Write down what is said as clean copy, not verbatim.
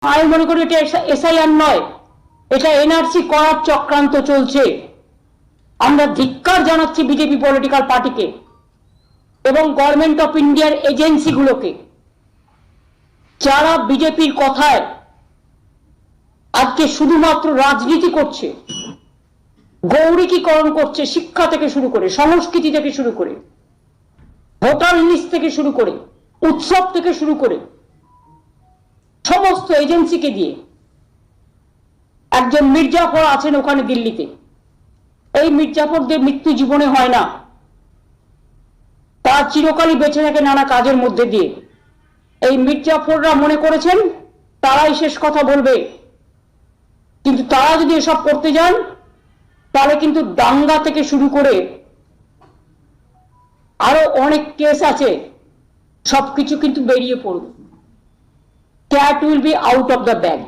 আমি মনে করি এটা এসআইআর নয়, এটা এনআরসি করার চক্রান্ত চলছে। আমরা ধিক্কার জানাচ্ছি বিজেপি পলিটিক্যাল পার্টিকে এবং গভর্নমেন্ট অফ ইন্ডিয়ার এজেন্সিগুলোকে, যারা বিজেপির কথায় আজকে শুধুমাত্র রাজনীতি করছে, গৌরিকীকরণ করছে, শিক্ষা থেকে শুরু করে, সংস্কৃতি থেকে শুরু করে, ভোটার লিস্ট থেকে শুরু করে, উৎসব থেকে শুরু করে সমস্ত এজেন্সিকে দিয়ে। একজন মির্জাফর আছেন ওখানে দিল্লিতে, এই মির্জাফরদের মৃত্যু জীবনে হয় না, তারা চিরকালই বেঁচে থাকে নানা কাজের মধ্যে দিয়ে। এই মির্জাফররা মনে করেছেন তারাই শেষ কথা বলবে, কিন্তু তারা যদি এসব করতে যান তাহলে কিন্তু দাঙ্গা থেকে শুরু করে আরো অনেক কেস আছে, সবকিছু কিন্তু বেরিয়ে পড়বে। Cat will be out of the bag.